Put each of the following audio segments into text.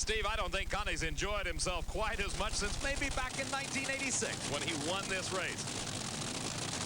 Steve, I don't think Connie's enjoyed himself quite as much since maybe back in 1986 when he won this race.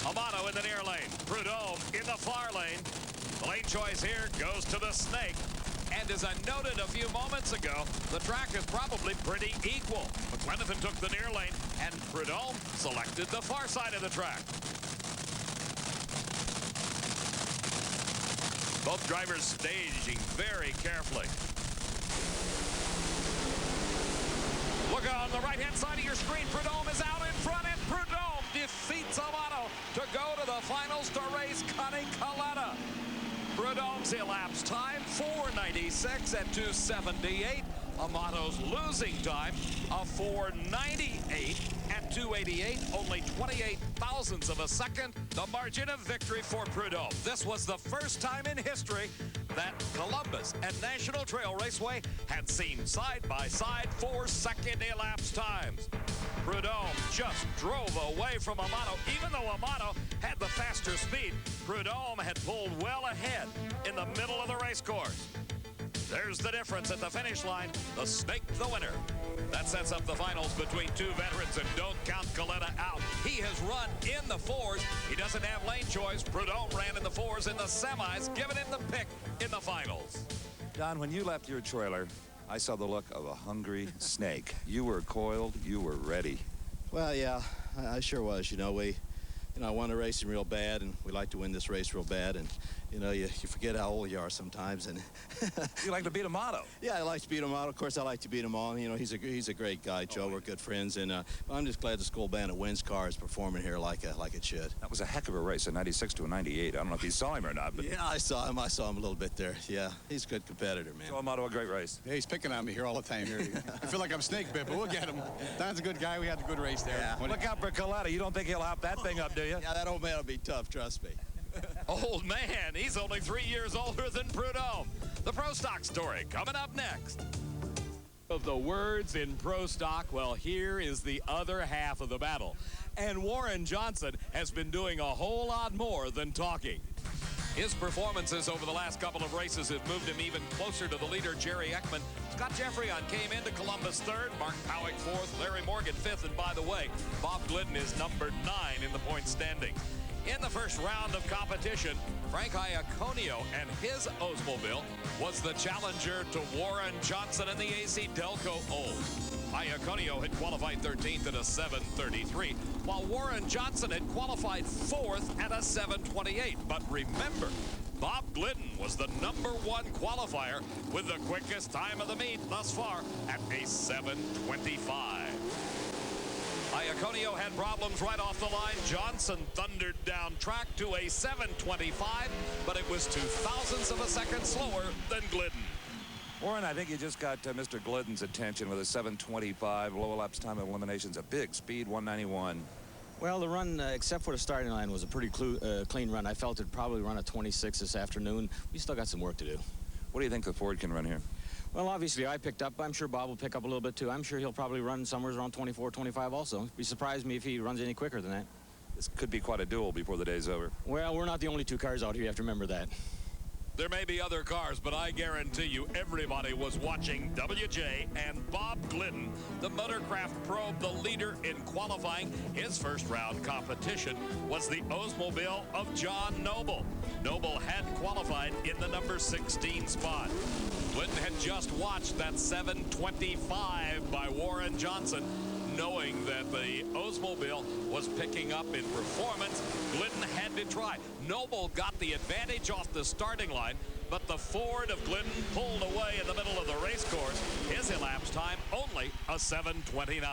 Amato in the near lane. Prudhomme in the far lane. The lane choice here goes to the Snake. And as I noted a few moments ago, the track is probably pretty equal. McLenathan took the near lane, and Prudhomme selected the far side of the track. Both drivers staging very carefully. Look on the right-hand side of your screen. Prudhomme is out in front, and Prudhomme defeats Amato to go to the finals to race Connie Coletta. Prudhomme's elapsed time, 4:96 at 2:78. Amato's losing time of 4:98 at 2:88, only 28 thousandths of a second. The margin of victory for Prudhomme. This was the first time in history that Columbus and National Trail Raceway had seen side-by-side 4-second elapsed times. Prudhomme just drove away from Amato. Even though Amato had the faster speed, Prudhomme had pulled well ahead in the middle of the race course. There's the difference at the finish line. The Snake, the winner. That sets up the finals between two veterans, and don't count Coletta out. He has run in the fours. He doesn't have lane choice. Prudhomme ran in the fours in the semis, giving him the pick in the finals. Don, when you left your trailer, I saw the look of a hungry snake. You were coiled. You were ready. Well, yeah, I sure was. You know, I won the racing real bad, and we like to win this race real bad, and you know, you forget how old you are sometimes. And you like to beat Amato? Yeah, I like to beat Amato. Of course, I like to beat him all. You know, he's a great guy, Joe. We're good friends, and I'm just glad the school band at Wynn's car is performing here like it should. That was a heck of a race, a 96 to a 98. I don't know if you saw him or not, but yeah, I saw him. I saw him a little bit there. Yeah, he's a good competitor, man. So Amato, a great race. Yeah, he's picking on me here all the time. Here, I feel like I'm snake bit, but we'll get him. Don's a good guy. We had a good race there. Yeah. Look out for Coletta. You don't think he'll hop that thing up, do you? Yeah, that old man will be tough. Trust me. Old man, he's only 3 years older than Prudhomme. The Pro Stock story coming up next. Of the words in Pro Stock, well, here is the other half of the battle. And Warren Johnson has been doing a whole lot more than talking. His performances over the last couple of races have moved him even closer to the leader, Jerry Ekman. Scott Jeffreyon came into Columbus third, Mark Powick fourth, Larry Morgan fifth, and by the way, Bob Glidden is number 9 in the point standing. In the first round of competition, Frank Iaconio and his Oldsmobile was the challenger to Warren Johnson and the AC Delco Olds. Iaconio had qualified 13th at a 7:33, while Warren Johnson had qualified 4th at a 7:28. But remember, Bob Glidden was the #1 qualifier with the quickest time of the meet thus far at a 7:25. Iaconio had problems right off the line. Johnson thundered down track to a 7:25, but it was 0.02 of a second slower than Glidden. Warren, I think you just got Mr. Glidden's attention with a 7:25. Low elapsed time of eliminations, a big speed, 191. Well, the run, except for the starting line, was a pretty clean run. I felt it'd probably run a 26 this afternoon. We still got some work to do. What do you think the Ford can run here? Well, obviously, I picked up. I'm sure Bob will pick up a little bit, too. I'm sure he'll probably run somewhere around 24, 25 also. It'd be surprised me if he runs any quicker than that. This could be quite a duel before the day's over. Well, we're not the only two cars out here. You have to remember that. There may be other cars, but I guarantee you everybody was watching WJ and Bob Glidden, the Motorcraft Probe, the leader in qualifying. His first round competition was the Oldsmobile of John Noble. Noble had qualified in the number 16 spot. Glidden had just watched that 7:25 by Warren Johnson, knowing that the Oldsmobile was picking up in performance. Glidden had to try. Noble got the advantage off the starting line, but the Ford of Glidden pulled away in the middle of the race course. His elapsed time only a 7:29.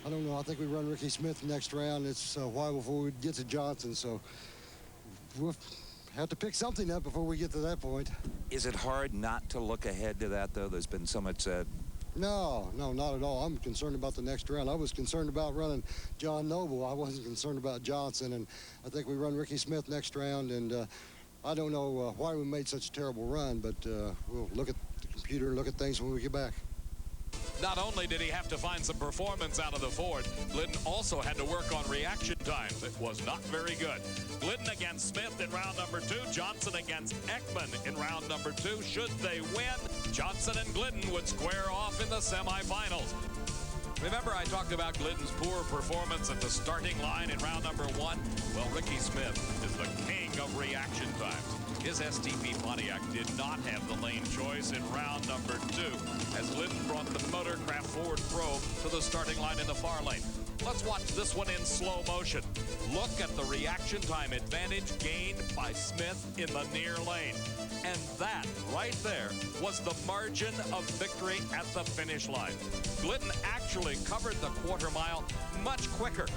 I don't know. I think we run Ricky Smith next round. It's a while before we get to Johnson, so we'll have to pick something up before we get to that point. Is it hard not to look ahead to that, though? There's been so much said. No, not at all. I'm concerned about the next round. I was concerned about running John Noble. I wasn't concerned about Johnson, and I think we run Ricky Smith next round, and I don't know why we made such a terrible run, but we'll look at the computer and look at things when we get back. Not only did he have to find some performance out of the Ford, Glidden also had to work on reaction times. It was not very good. Glidden against Smith in round number 2, Johnson against Ekman in round number 2. Should they win, Johnson and Glidden would square off in the semifinals. Remember I talked about Glidden's poor performance at the starting line in round number 1? Well, Ricky Smith is the king of reaction times. His STP Pontiac did not have the lane choice in round number 2 as Glidden brought the Motorcraft Ford Probe to the starting line in the far lane. Let's watch this one in slow motion. Look at the reaction time advantage gained by Smith in the near lane. And that right there was the margin of victory at the finish line. Glidden actually covered the quarter mile much quicker.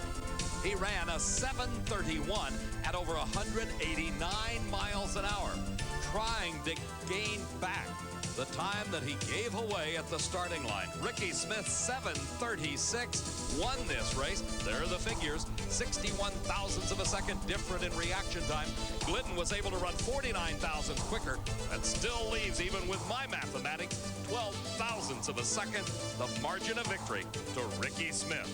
He ran a 7:31 at over 189 miles an hour, trying to gain back the time that he gave away at the starting line. Ricky Smith, 7:36, won this race. There are the figures, 61 thousandths of a second different in reaction time. Glidden was able to run 49 thousandths quicker. That still leaves, even with my mathematics, 12 thousandths of a second, the margin of victory to Ricky Smith.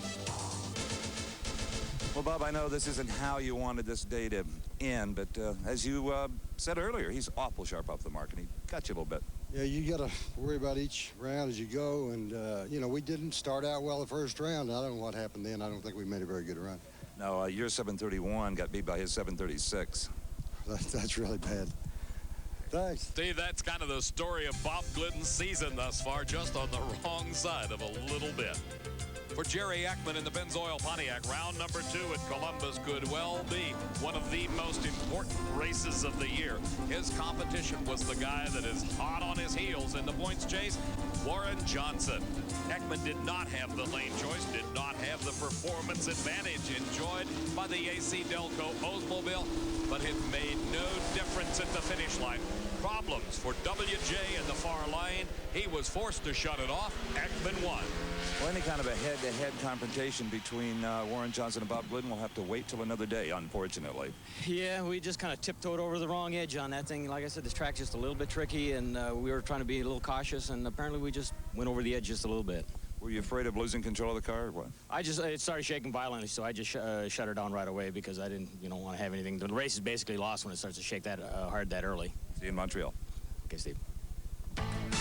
Well, Bob, I know this isn't how you wanted this day to end, but as you said earlier, he's awful sharp off the mark, and he got you a little bit. Yeah, you got to worry about each round as you go. And, you know, we didn't start out well the first round. I don't know what happened then. I don't think we made a very good run. No, your 7:31 got beat by his 7:36. That's really bad. Thanks. Steve, that's kind of the story of Bob Glidden's season thus far, just on the wrong side of a little bit. For Jerry Ekman in the Pennzoil Pontiac, round number 2 at Columbus could well be one of the most important races of the year. His competition was the guy that is hot on his heels in the points chase, Warren Johnson. Ekman did not have the lane choice, did not have the performance advantage enjoyed by the AC Delco Oldsmobile, but it made no difference at the finish line. Problems for WJ in the far lane. He was forced to shut it off. Ekman won. Well, any kind of a head-to-head confrontation between Warren Johnson and Bob Glidden will have to wait till another day, unfortunately. Yeah, we just kind of tiptoed over the wrong edge on that thing. Like I said, this track's just a little bit tricky, and we were trying to be a little cautious, and apparently we just went over the edge just a little bit. Were you afraid of losing control of the car or what? It started shaking violently, so I just shut her down right away because I didn't, want to have anything. The race is basically lost when it starts to shake that hard that early. See you in Montreal. Okay, Steve.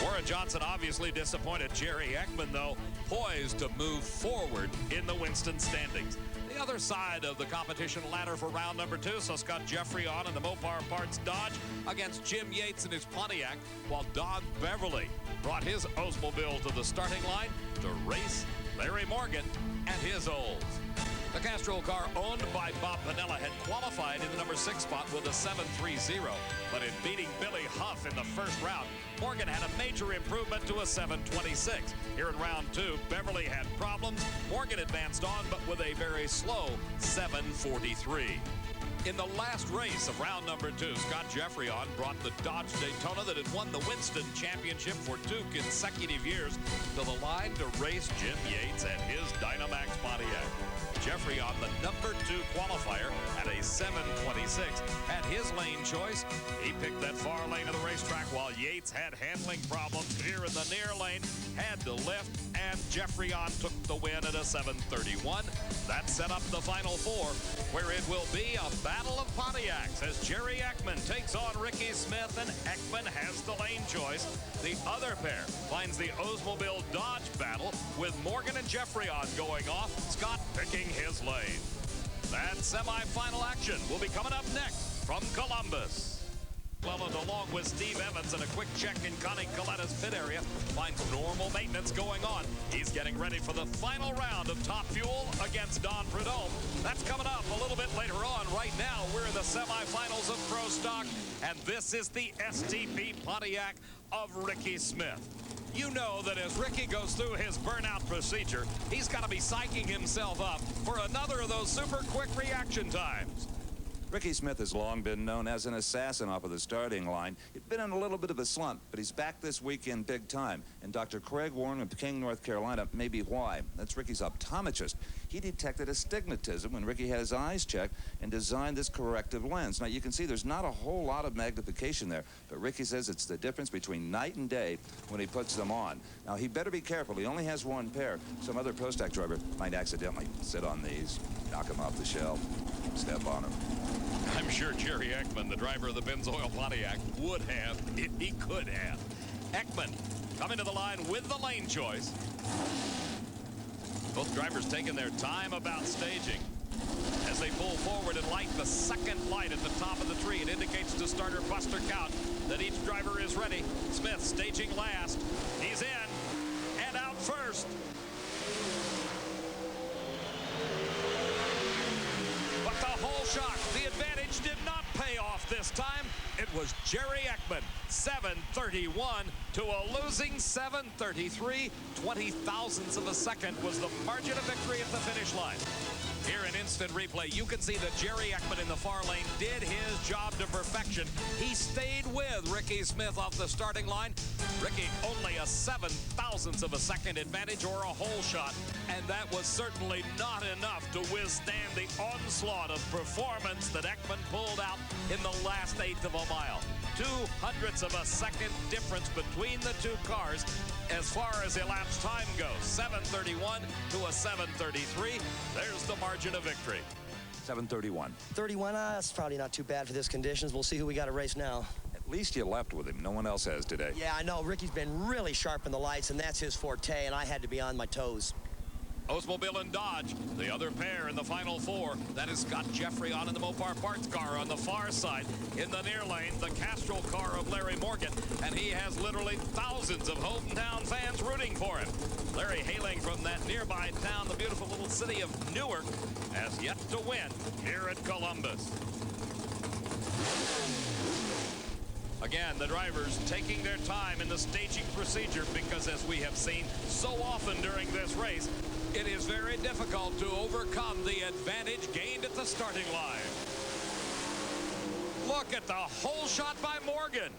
Warren Johnson obviously disappointed. Jerry Ekman, though, poised to move forward in the Winston standings. The other side of the competition ladder for round number 2, so Scott Jeffrey on in the Mopar Parts Dodge against Jim Yates in his Pontiac, while Don Beverly brought his Oldsmobile to the starting line to race Larry Morgan and his Olds. The Castrol car owned by Bob Piniella had qualified in the number 6 spot with a 7.30, but in beating Billy Huff in the first round, Morgan had a major improvement to a 7.26. Here in round 2, Beverly had problems. Morgan advanced on, but with a very slow 7.43. In the last race of round number 2, Scott Jeffreyon brought the Dodge Daytona that had won the Winston Championship for 2 consecutive years to the line to race Jim Yates and his Dynamax Pontiac. Jeffrey on the number 2 qualifier at a 7.26 had his lane choice. He picked that far lane of the racetrack while Yates had handling problems here in the near lane, had to lift, and Jeffrey on took the win at a 7.31. That set up the final 4, where it will be a battle of Pontiacs as Jerry Ekman takes on Ricky Smith, and Ekman has the lane choice. The other pair finds the Oldsmobile Dodge battle with Morgan and Jeffrey on going off, Scott picking his lane. That semifinal action will be coming up next from Columbus. Leland, along with Steve Evans, and a quick check in Connie Coletta's pit area, finds normal maintenance going on. He's getting ready for the final round of Top Fuel against Don Prudhomme. That's coming up a little bit later on. Right now, we're in the semifinals of Pro Stock, and this is the STP Pontiac of Ricky Smith. You know that as Ricky goes through his burnout procedure, he's got to be psyching himself up for another of those super quick reaction times. Ricky Smith has long been known as an assassin off of the starting line. He's been in a little bit of a slump, but he's back this weekend big time. And Dr. Craig Warren of King, North Carolina, may be why. That's Ricky's optometrist. He detected astigmatism when Ricky had his eyes checked and designed this corrective lens. Now, you can see there's not a whole lot of magnification there, but Ricky says it's the difference between night and day when he puts them on. Now, he better be careful. He only has one pair. Some other Pro Stock driver might accidentally sit on these, knock them off the shelf, step on them. I'm sure Jerry Ekman, the driver of the Pennzoil Pontiac, would have if he could have. Ekman coming to the line with the lane choice. Both drivers taking their time about staging. As they pull forward and light the second light at the top of the tree, it indicates to starter Buster Count that each driver is ready. Smith staging last. He's in and out first. But the whole shot, the advantage did not pay off this time. It was Jerry Ekman, 7:31 to a losing 7:33. 20 thousandths of a second was the margin of victory at the finish line. Here in instant replay, you can see that Jerry Ekman in the far lane did his job to perfection. He stayed with Ricky Smith off the starting line. Ricky only a 7/1000th of a second advantage or a whole shot, and that was certainly not enough to withstand the onslaught of performance that Ekman pulled out in the last eighth of a mile. 0.02 of a second difference between the two cars as far as elapsed time goes. 7:31 to a 7:33. There's the margin of victory. 7:31. 31, that's probably not too bad for this conditions. We'll see who we got to race now. At least you left with him. No one else has today. Yeah, I know. Ricky's been really sharp in the lights, and that's his forte, and I had to be on my toes. Oldsmobile and Dodge, the other pair in the final four. That is Scott Jeffrey on in the Mopar Parts car on the far side. In the near lane, the Castrol car of Larry Morgan, and he has literally thousands of hometown fans rooting for him. Larry, hailing from that nearby town, the beautiful little city of Newark, has yet to win here at Columbus. Again, the drivers taking their time in the staging procedure because, as we have seen so often during this race, it is very difficult to overcome the advantage gained at the starting line. Look at the whole shot by Morgan.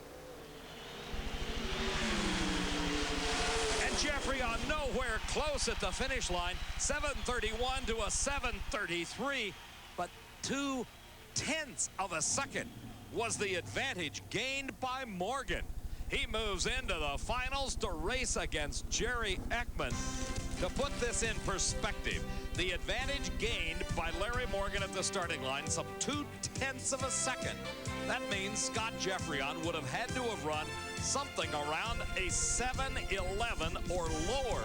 And Jeffrey on nowhere close at the finish line. 7:31 to a 7:33, but 0.2 of a second was the advantage gained by Morgan. He moves into the finals to race against Jerry Ekman. To put this in perspective, the advantage gained by Larry Morgan at the starting line, some 0.2 of a second. That means Scott Jeffreyon would have had to have run something around a 7:11 or lower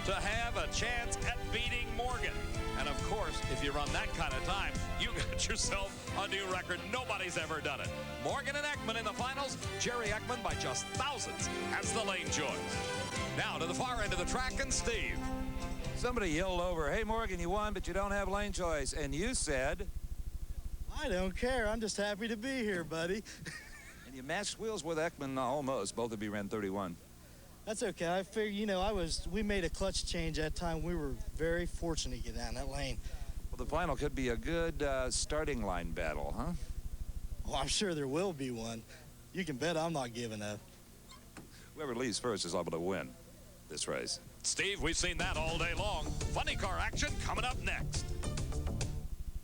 to have a chance at beating Morgan. And of course, if you run that kind of time, you got yourself a new record. Nobody's ever done it. Morgan and Ekman in the finals. Jerry Ekman by just thousandths as the lane choice. Now to the far end of the track, and Steve. Somebody yelled over, "Hey, Morgan, you won, but you don't have lane choice." And you said, "I don't care. I'm just happy to be here, buddy." and you matched wheels with Ekman almost. Both of you ran 31. That's okay. I figured, you know, we made a clutch change that time. We were very fortunate to get down that lane. Well, the final could be a good starting line battle, huh? Well, I'm sure there will be one. You can bet I'm not giving up. Whoever leaves first is able to win this race. Steve, we've seen that all day long. Funny car action coming up next.